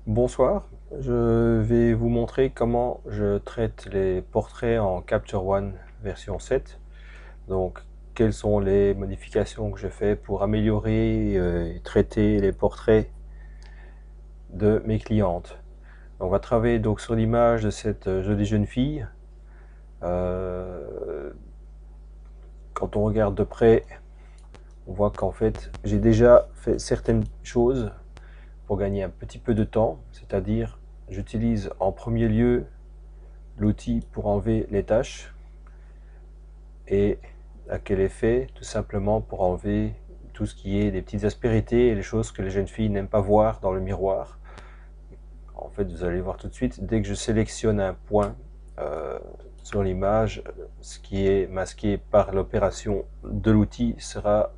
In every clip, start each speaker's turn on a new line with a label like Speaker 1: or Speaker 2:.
Speaker 1: Bonsoir, je vais vous montrer comment je traite les portraits en Capture One version 7. Donc, quelles sont les modifications que je fais pour améliorer et traiter les portraits de mes clientes. On va travailler donc sur l'image de cette jolie jeune fille. Quand on regarde de près, on voit qu'en fait, j'ai déjà fait certaines choses pour gagner un petit peu de temps, c'est-à-dire j'utilise en premier lieu l'outil pour enlever les taches. Et à quel effet? Tout simplement pour enlever tout ce qui est des petites aspérités et les choses que les jeunes filles n'aiment pas voir dans le miroir. En fait, vous allez voir tout de suite, dès que je sélectionne un point sur l'image, ce qui est masqué par l'opération de l'outil sera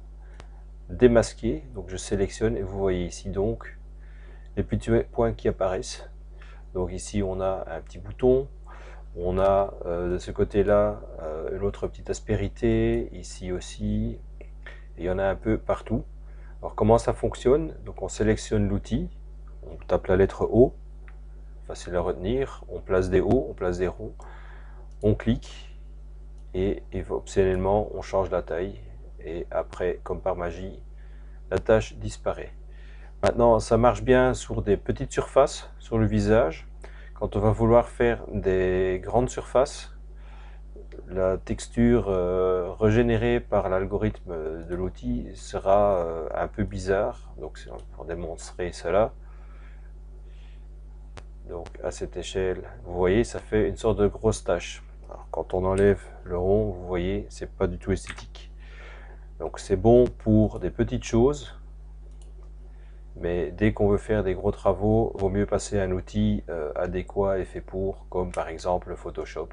Speaker 1: démasqué. Donc je sélectionne et vous voyez ici donc les petits points qui apparaissent. Donc ici on a un petit bouton, on a de ce côté-là l'autre petite aspérité, ici aussi, et il y en a un peu partout. Alors comment ça fonctionne? Donc on sélectionne l'outil, on tape la lettre O, facile à retenir, on place des O, on place des ronds, on clique, et optionnellement on change la taille, et après, comme par magie, la tâche disparaît. Maintenant, ça marche bien sur des petites surfaces, sur le visage. Quand on va vouloir faire des grandes surfaces, la texture régénérée par l'algorithme de l'outil sera un peu bizarre. Donc, pour démontrer cela, donc à cette échelle, vous voyez, ça fait une sorte de grosse tache. Alors, quand on enlève le rond, vous voyez, c'est pas du tout esthétique. Donc, c'est bon pour des petites choses. Mais dès qu'on veut faire des gros travaux, il vaut mieux passer à un outil adéquat et fait pour, comme par exemple Photoshop.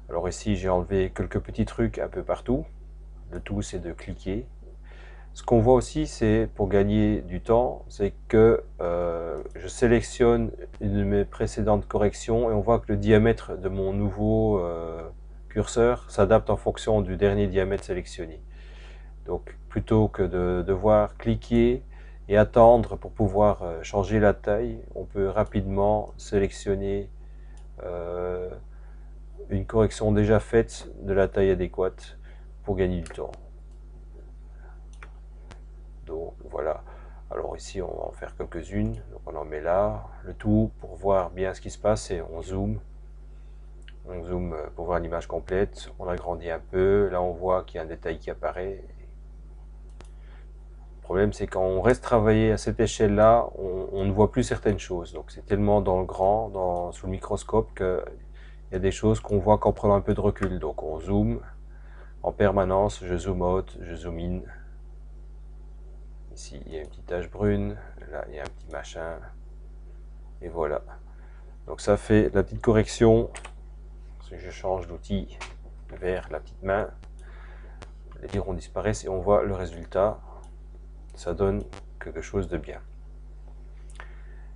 Speaker 1: Alors ici, j'ai enlevé quelques petits trucs un peu partout. Le tout, c'est de cliquer. Ce qu'on voit aussi, c'est pour gagner du temps, c'est que je sélectionne une de mes précédentes corrections et on voit que le diamètre de mon nouveau curseur s'adapte en fonction du dernier diamètre sélectionné. Donc plutôt que de devoir cliquer et attendre pour pouvoir changer la taille, on peut rapidement sélectionner une correction déjà faite de la taille adéquate pour gagner du temps. Donc voilà. Alors ici on va en faire quelques-unes. Donc on en met là. Le tout pour voir bien ce qui se passe, et on zoome. On zoome pour voir l'image complète. On agrandit un peu. Là on voit qu'il y a un détail qui apparaît. Le problème, c'est quand on reste travaillé à cette échelle-là, on ne voit plus certaines choses. Donc c'est tellement dans le grand, sous le microscope, qu'il y a des choses qu'on voit qu'en prenant un peu de recul. Donc on zoome en permanence, je zoom out, je zoom in. Ici, il y a une petite tache brune, là, il y a un petit machin. Et voilà. Donc ça fait la petite correction. Si je change d'outil vers la petite main, les ronds disparaissent et on voit le résultat. Ça donne quelque chose de bien.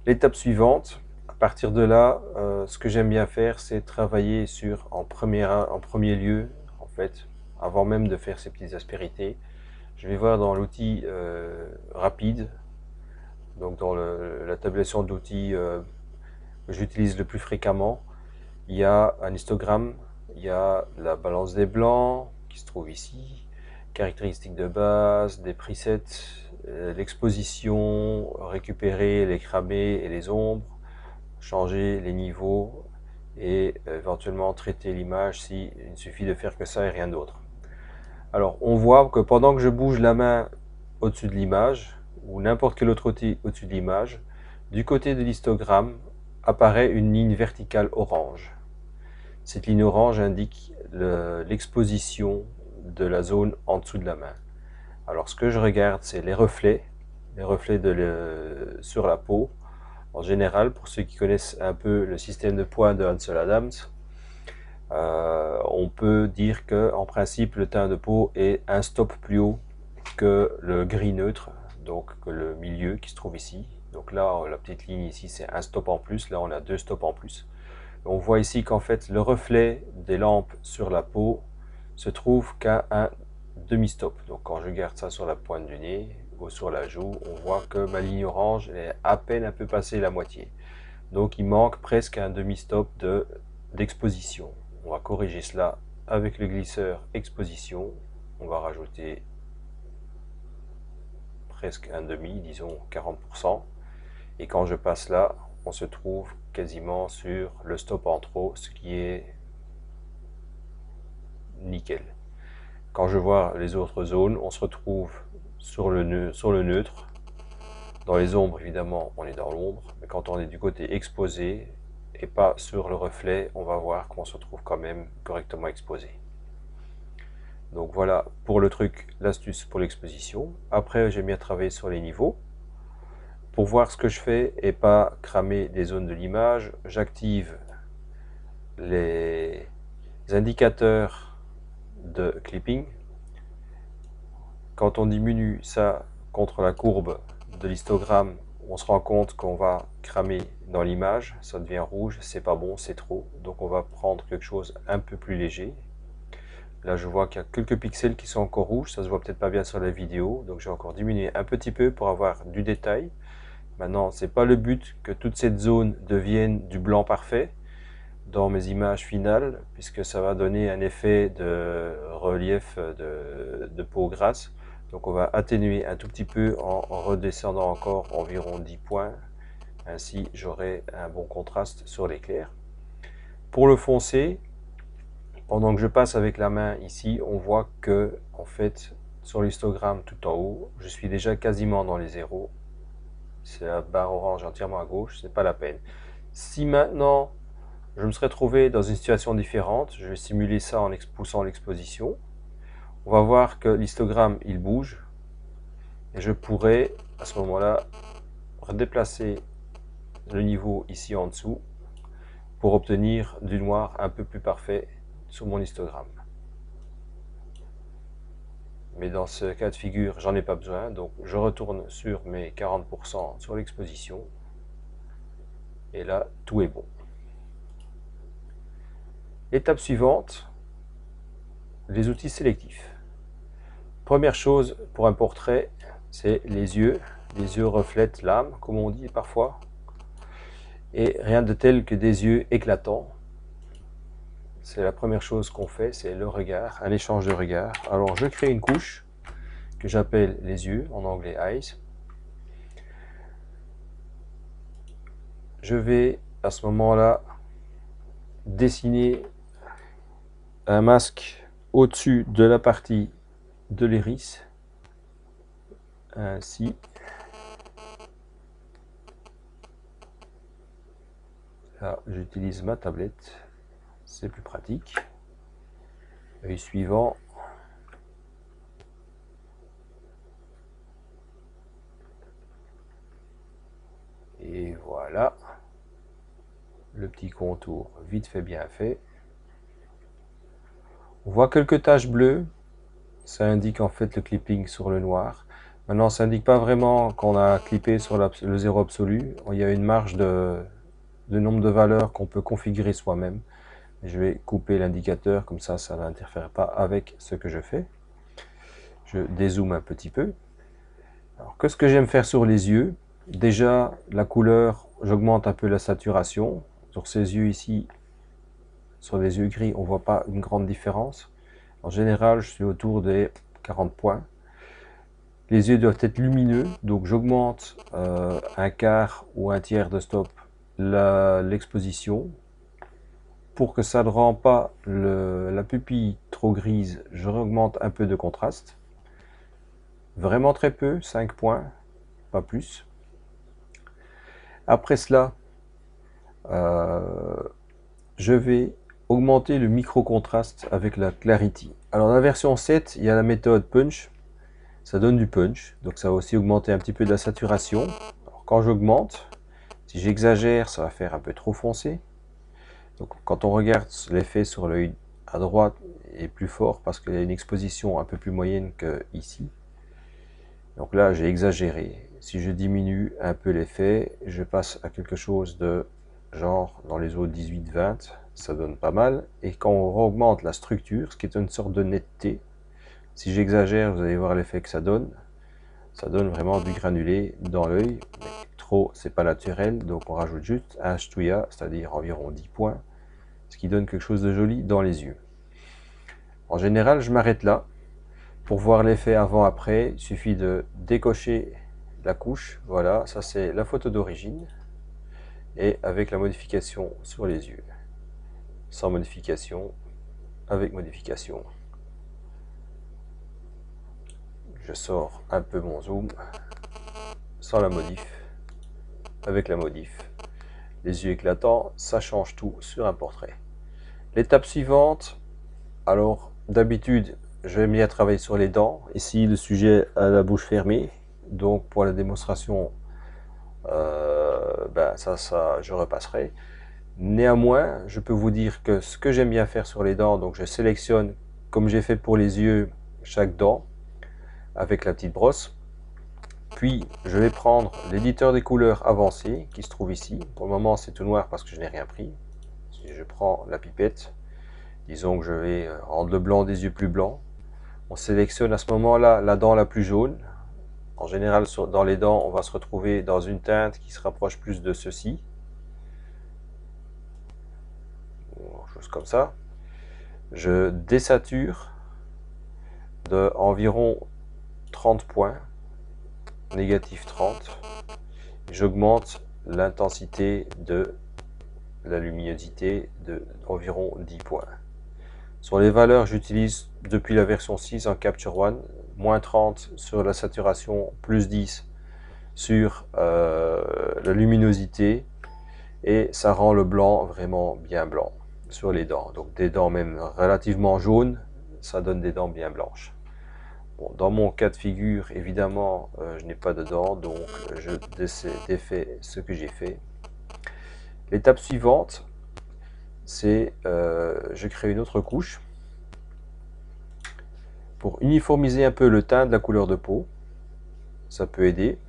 Speaker 1: L'étape suivante, à partir de là, ce que j'aime bien faire, c'est travailler sur, en premier lieu, en fait, avant même de faire ces petites aspérités, je vais voir dans l'outil rapide, donc dans la tabulation d'outils que j'utilise le plus fréquemment, il y a un histogramme, il y a la balance des blancs qui se trouve ici, caractéristiques de base, des presets, l'exposition, récupérer les cramés et les ombres, changer les niveaux et éventuellement traiter l'image si il suffit de faire que ça et rien d'autre. Alors on voit que pendant que je bouge la main au-dessus de l'image ou n'importe quel autre outil au-dessus de l'image, du côté de l'histogramme apparaît une ligne verticale orange. Cette ligne orange indique l'exposition de la zone en dessous de la main. Alors ce que je regarde, c'est les reflets sur la peau. En général, pour ceux qui connaissent un peu le système de points de Ansel Adams, on peut dire que en principe le teint de peau est un stop plus haut que le gris neutre, donc que le milieu qui se trouve ici. Donc là, la petite ligne ici, c'est un stop en plus. Là, on a deux stops en plus. On voit ici qu'en fait, le reflet des lampes sur la peau se trouve qu'à un demi-stop. Donc quand je garde ça sur la pointe du nez, niveau sur la joue, on voit que ma ligne orange est à peine un peu passée la moitié. Donc il manque presque un demi-stop d'exposition. On va corriger cela avec le glisseur exposition. On va rajouter presque un demi, disons 40%. Et quand je passe là, on se trouve quasiment sur le stop en trop, ce qui est nickel. Quand je vois les autres zones, on se retrouve sur le neutre. Dans les ombres, évidemment, on est dans l'ombre, mais quand on est du côté exposé et pas sur le reflet, on va voir qu'on se retrouve quand même correctement exposé. Donc voilà pour le truc, l'astuce pour l'exposition. Après, j'ai bien travaillé sur les niveaux. Pour voir ce que je fais et pas cramer des zones de l'image, j'active les indicateurs de clipping. Quand on diminue ça contre la courbe de l'histogramme, on se rend compte qu'on va cramer dans l'image, ça devient rouge, c'est pas bon, c'est trop. Donc on va prendre quelque chose un peu plus léger. Là je vois qu'il y a quelques pixels qui sont encore rouges, ça se voit peut-être pas bien sur la vidéo, donc j'ai encore diminué un petit peu pour avoir du détail. Maintenant, c'est pas le but que toute cette zone devienne du blanc parfait dans mes images finales, puisque ça va donner un effet de relief de peau grasse. Donc on va atténuer un tout petit peu en redescendant encore environ 10 points. Ainsi, j'aurai un bon contraste sur l'éclair. Pour le foncé, pendant que je passe avec la main ici, on voit que, en fait, sur l'histogramme tout en haut, je suis déjà quasiment dans les zéros. C'est la barre orange entièrement à gauche, c'est pas la peine. Si maintenant je me serais trouvé dans une situation différente, je vais simuler ça en poussant l'exposition. On va voir que l'histogramme il bouge et je pourrais à ce moment-là redéplacer le niveau ici en dessous pour obtenir du noir un peu plus parfait sur mon histogramme. Mais dans ce cas de figure, j'en ai pas besoin, donc je retourne sur mes 40% sur l'exposition et là tout est bon. Étape suivante, les outils sélectifs. Première chose pour un portrait, c'est les yeux. Les yeux reflètent l'âme, comme on dit parfois. Et rien de tel que des yeux éclatants. C'est la première chose qu'on fait, c'est le regard, un échange de regards. Alors je crée une couche que j'appelle les yeux, en anglais eyes. Je vais à ce moment-là dessiner un masque au-dessus de la partie de l'iris, ainsi. Là, j'utilise ma tablette, c'est plus pratique. Œil suivant. Et voilà, le petit contour vite fait bien fait. On voit quelques taches bleues, ça indique en fait le clipping sur le noir. Maintenant, ça indique pas vraiment qu'on a clippé sur le zéro absolu. Il y a une marge de nombre de valeurs qu'on peut configurer soi-même. Je vais couper l'indicateur, comme ça n'interfère pas avec ce que je fais. Je dézoome un petit peu. Alors, qu'est-ce que j'aime faire sur les yeux? Déjà, la couleur, j'augmente un peu la saturation. Sur ces yeux ici, sur les yeux gris, on ne voit pas une grande différence. En général, je suis autour des 40 points. Les yeux doivent être lumineux, donc j'augmente un quart ou un tiers de stop l'exposition. Pour que ça ne rend pas la pupille trop grise, je augmente un peu de contraste. Vraiment très peu, 5 points, pas plus. Après cela, je vais augmenter le micro-contraste avec la Clarity. Alors dans la version 7, il y a la méthode Punch. Ça donne du punch, donc ça va aussi augmenter un petit peu de la saturation. Alors, quand j'augmente, si j'exagère, ça va faire un peu trop foncé. Donc quand on regarde l'effet sur l'œil à droite est plus fort parce qu'il y a une exposition un peu plus moyenne que ici. Donc là j'ai exagéré. Si je diminue un peu l'effet, je passe à quelque chose de genre dans les eaux 18-20, ça donne pas mal. Et quand on augmente la structure, ce qui est une sorte de netteté, si j'exagère, vous allez voir l'effet que ça donne. Ça donne vraiment du granulé dans l'œil. Trop, c'est pas naturel, donc on rajoute juste un ch'touilla, c'est-à-dire environ 10 points, ce qui donne quelque chose de joli dans les yeux. En général, je m'arrête là. Pour voir l'effet avant-après, il suffit de décocher la couche. Voilà, ça c'est la photo d'origine. Et avec la modification sur les yeux. Sans modification, avec modification. Je sors un peu mon zoom, sans la modif, avec la modif. Les yeux éclatants, ça change tout sur un portrait. L'étape suivante, alors d'habitude, je vais bien travailler sur les dents. Ici, le sujet a la bouche fermée, donc pour la démonstration, ça, je repasserai. Néanmoins, je peux vous dire que ce que j'aime bien faire sur les dents, donc je sélectionne, comme j'ai fait pour les yeux, chaque dent, avec la petite brosse. Puis, je vais prendre l'éditeur des couleurs avancé, qui se trouve ici. Pour le moment, c'est tout noir parce que je n'ai rien pris. Si je prends la pipette, disons que je vais rendre le blanc des yeux plus blanc. On sélectionne à ce moment-là la dent la plus jaune. En général, dans les dents, on va se retrouver dans une teinte qui se rapproche plus de ceci. Chose comme ça. Je désature de environ 30 points, négatif 30. J'augmente l'intensité de la luminosité de environ 10 points. Sur les valeurs, j'utilise depuis la version 6 en Capture One, moins 30 sur la saturation, plus 10 sur la luminosité, et ça rend le blanc vraiment bien blanc sur les dents. Donc des dents même relativement jaunes, ça donne des dents bien blanches. Bon, dans mon cas de figure, évidemment, je n'ai pas de dents, donc je défais ce que j'ai fait. L'étape suivante, c'est je crée une autre couche pour uniformiser un peu le teint de la couleur de peau. Ça peut aider.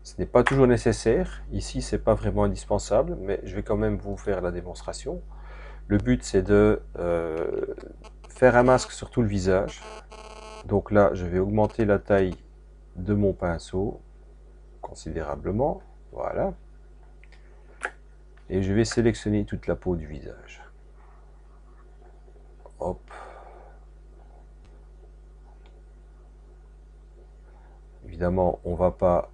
Speaker 1: Ce n'est pas toujours nécessaire. Ici, c'est pas vraiment indispensable, mais je vais quand même vous faire la démonstration. Le but, c'est de faire un masque sur tout le visage. Donc là, je vais augmenter la taille de mon pinceau considérablement. Voilà. Et je vais sélectionner toute la peau du visage. Hop. Évidemment, on ne va pas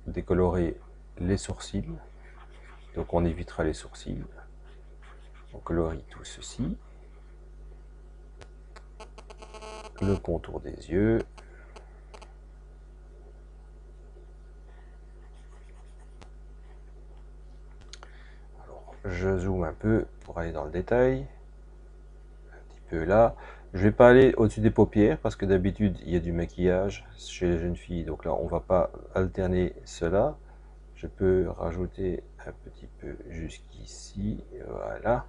Speaker 1: décolorer les sourcils. Donc on évitera les sourcils. On colorie tout ceci. Le contour des yeux. Alors, je zoome un peu pour aller dans le détail. Un petit peu là. Je vais pas aller au-dessus des paupières parce que d'habitude il y a du maquillage chez les jeunes filles. Donc là on va pas alterner cela. Je peux rajouter un petit peu jusqu'ici. Voilà.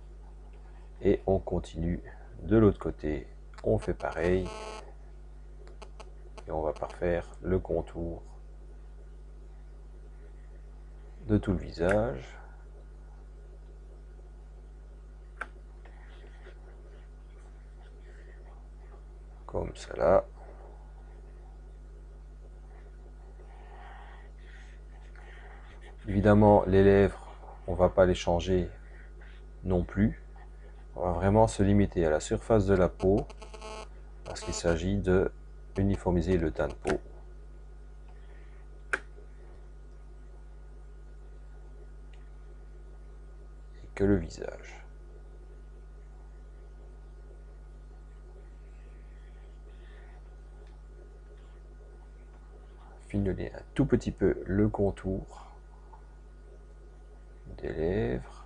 Speaker 1: Et on continue de l'autre côté. On fait pareil. Et on va parfaire le contour de tout le visage. Comme cela. Évidemment, les lèvres, on va pas les changer non plus. On va vraiment se limiter à la surface de la peau parce qu'il s'agit de uniformiser le teint de peau. Et que le visage. Finoler un tout petit peu le contour des lèvres.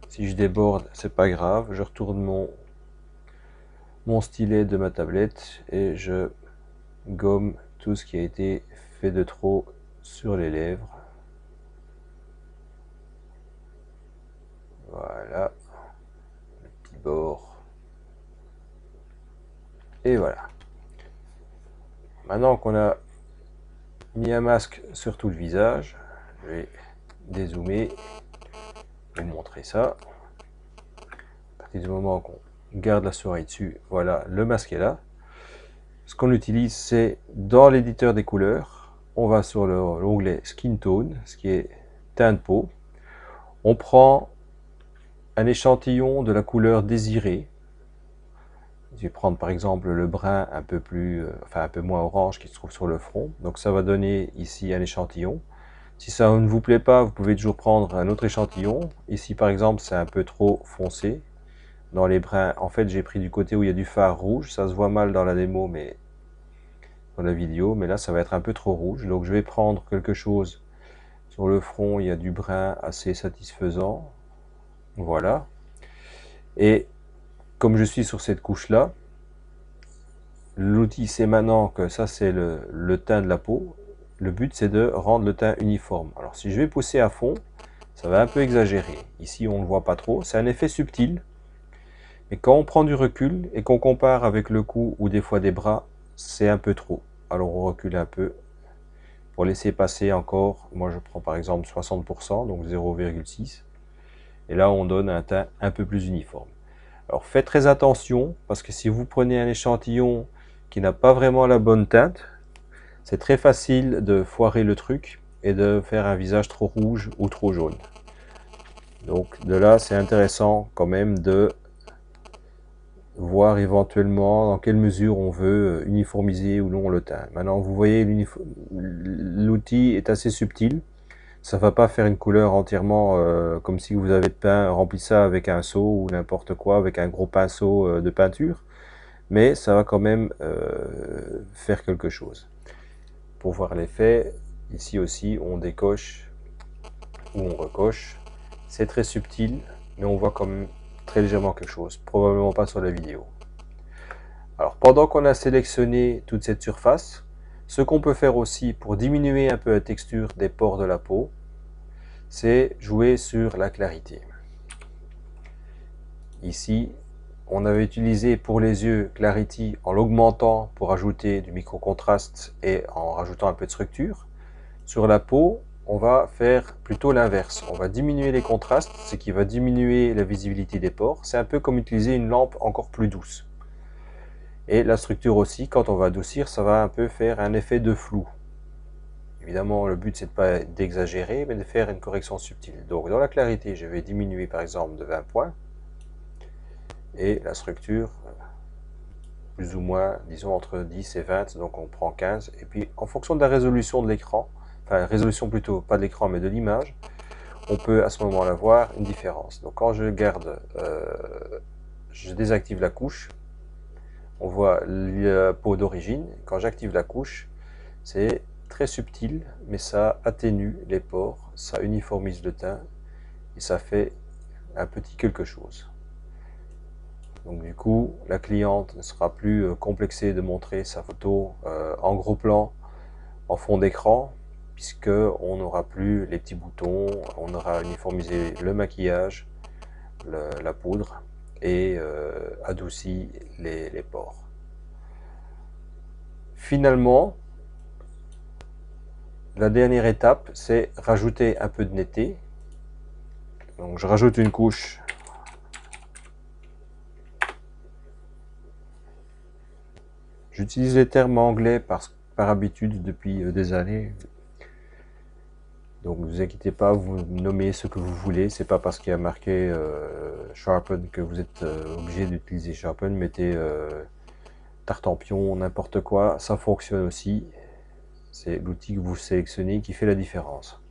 Speaker 1: Si je déborde, c'est pas grave, je retourne mon stylet de ma tablette et je gomme tout ce qui a été fait de trop sur les lèvres. Voilà, le petit bord. Et voilà. Maintenant qu'on a mis un masque sur tout le visage, Je vais dézoomer, vous montrer ça. À partir du moment qu'on garde la souris dessus, voilà, le masque est là. Ce qu'on utilise, c'est dans l'éditeur des couleurs, on va sur l'onglet Skin Tone, ce qui est teint de peau. On prend un échantillon de la couleur désirée. Je vais prendre par exemple le brun un peu plus, enfin un peu moins orange qui se trouve sur le front. Donc ça va donner ici un échantillon. Si ça ne vous plaît pas, vous pouvez toujours prendre un autre échantillon. Ici par exemple, c'est un peu trop foncé. Dans les bruns, en fait, j'ai pris du côté où il y a du fard rouge. Ça se voit mal dans la démo, mais dans la vidéo. Mais là, ça va être un peu trop rouge. Donc je vais prendre quelque chose sur le front. Il y a du brun assez satisfaisant. Voilà. Et comme je suis sur cette couche-là, l'outil sait maintenant que ça c'est le teint de la peau. Le but c'est de rendre le teint uniforme. Alors si je vais pousser à fond, ça va un peu exagérer. Ici on ne le voit pas trop, c'est un effet subtil. Mais quand on prend du recul et qu'on compare avec le cou ou des fois des bras, c'est un peu trop. Alors on recule un peu pour laisser passer encore. Moi je prends par exemple 60%, donc 0,6. Et là on donne un teint un peu plus uniforme. Alors faites très attention, parce que si vous prenez un échantillon qui n'a pas vraiment la bonne teinte, c'est très facile de foirer le truc et de faire un visage trop rouge ou trop jaune. Donc de là, c'est intéressant quand même de voir éventuellement dans quelle mesure on veut uniformiser ou non le teint. Maintenant, vous voyez, l'outil est assez subtil. Ça ne va pas faire une couleur entièrement comme si vous avez rempli ça avec un seau ou n'importe quoi, avec un gros pinceau de peinture. Mais ça va quand même faire quelque chose. Pour voir l'effet, ici aussi, on décoche ou on recoche. C'est très subtil, mais on voit quand même très légèrement quelque chose. Probablement pas sur la vidéo. Alors, pendant qu'on a sélectionné toute cette surface, ce qu'on peut faire aussi pour diminuer un peu la texture des pores de la peau, c'est jouer sur la clarité. Ici, on avait utilisé pour les yeux Clarity en l'augmentant pour ajouter du micro-contraste et en rajoutant un peu de structure. Sur la peau, on va faire plutôt l'inverse. On va diminuer les contrastes, ce qui va diminuer la visibilité des pores. C'est un peu comme utiliser une lampe encore plus douce. Et la structure aussi, quand on va adoucir, ça va un peu faire un effet de flou. Évidemment, le but c'est de pas d'exagérer, mais de faire une correction subtile. Donc dans la clarité, je vais diminuer par exemple de 20 points. Et la structure, plus ou moins, disons entre 10 et 20, donc on prend 15. Et puis en fonction de la résolution de l'écran, enfin résolution plutôt, pas de l'écran mais de l'image, on peut à ce moment-là voir une différence. Donc quand je garde, je désactive la couche, on voit la peau d'origine. Quand j'active la couche, c'est très subtil, mais ça atténue les pores, ça uniformise le teint et ça fait un petit quelque chose. Donc du coup, la cliente ne sera plus complexée de montrer sa photo en gros plan, en fond d'écran, puisque on n'aura plus les petits boutons, on aura uniformisé le maquillage, la poudre et adouci les pores. Finalement, la dernière étape, c'est rajouter un peu de netteté. Donc je rajoute une couche. J'utilise les termes anglais par habitude depuis des années. Donc ne vous inquiétez pas, vous nommez ce que vous voulez. C'est pas parce qu'il y a marqué Sharpen que vous êtes obligé d'utiliser Sharpen. Mettez Tartampion, n'importe quoi, ça fonctionne aussi. C'est l'outil que vous sélectionnez qui fait la différence.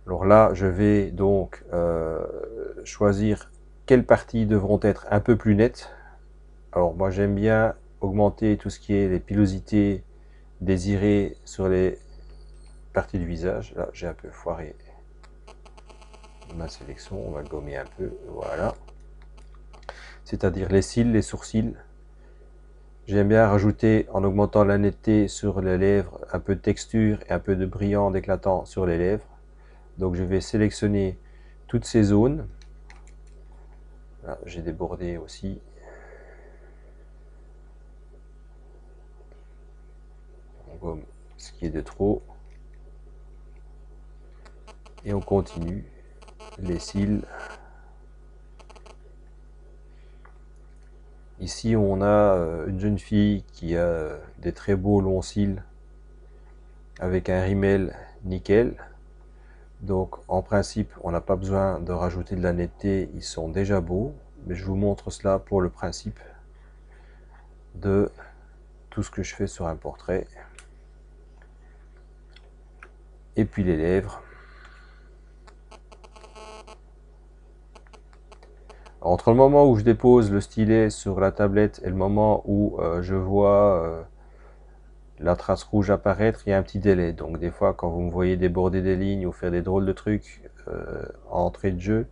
Speaker 1: Alors là, je vais donc choisir quelles parties devront être un peu plus nettes. Alors moi j'aime bien augmenter tout ce qui est les pilosités désirées sur les parties du visage. Là j'ai un peu foiré ma sélection, on va gommer un peu, voilà. C'est-à-dire les cils, les sourcils. J'aime bien rajouter en augmentant la netteté sur les lèvres un peu de texture et un peu de brillant d'éclatant sur les lèvres. Donc je vais sélectionner toutes ces zones. Là j'ai débordé aussi. On gomme ce qui est de trop. Et on continue les cils. Ici on a une jeune fille qui a des très beaux longs cils avec un rímel nickel. Donc en principe on n'a pas besoin de rajouter de la netteté, ils sont déjà beaux. Mais je vous montre cela pour le principe de tout ce que je fais sur un portrait. Et puis les lèvres. Entre le moment où je dépose le stylet sur la tablette et le moment où je vois la trace rouge apparaître, il y a un petit délai. Donc des fois quand vous me voyez déborder des lignes ou faire des drôles de trucs en entrée de jeu,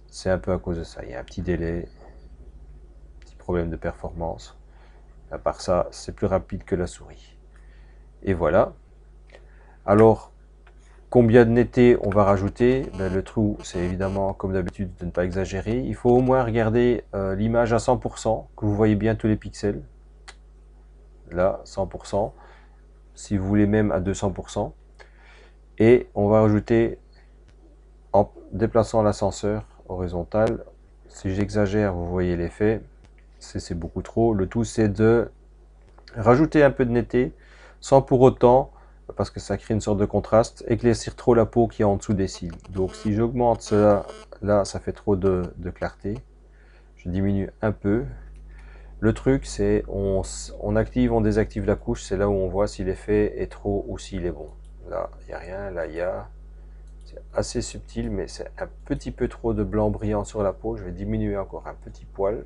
Speaker 1: c'est un peu à cause de ça. Il y a un petit délai, petit problème de performance. À part ça, c'est plus rapide que la souris. Et voilà. Alors, combien de netteté on va rajouter? Ben, le trou, c'est évidemment, comme d'habitude, de ne pas exagérer. Il faut au moins regarder l'image à 100%, que vous voyez bien tous les pixels. Là, 100%. Si vous voulez même à 200%. Et on va rajouter, en déplaçant l'ascenseur horizontal, si j'exagère, vous voyez l'effet, c'est beaucoup trop. Le tout, c'est de rajouter un peu de netteté, sans pour autant, parce que ça crée une sorte de contraste, éclaircir trop la peau qui est en dessous des cils. Donc si j'augmente cela, là ça fait trop de clarté. Je diminue un peu. Le truc c'est on active, on désactive la couche, c'est là où on voit si l'effet est trop ou s'il est bon. Là il n'y a rien, là il y a. C'est assez subtil mais c'est un petit peu trop de blanc brillant sur la peau. Je vais diminuer encore un petit poil.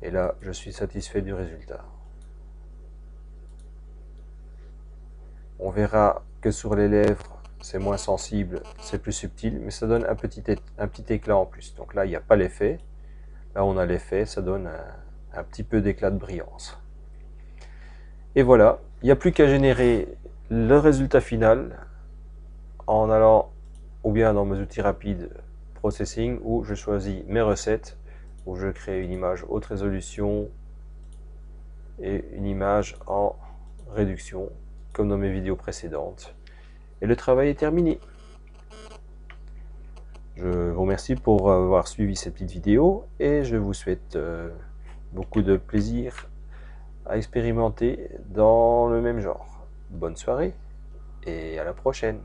Speaker 1: Et là je suis satisfait du résultat. On verra que sur les lèvres, c'est moins sensible, c'est plus subtil, mais ça donne un petit éclat en plus. Donc là, il n'y a pas l'effet. Là, on a l'effet, ça donne un petit peu d'éclat de brillance. Et voilà, il n'y a plus qu'à générer le résultat final en allant ou bien dans mes outils rapides Processing, où je choisis mes recettes, où je crée une image haute résolution et une image en réduction, comme dans mes vidéos précédentes. Et le travail est terminé. Je vous remercie pour avoir suivi cette petite vidéo et je vous souhaite beaucoup de plaisir à expérimenter dans le même genre. Bonne soirée et à la prochaine.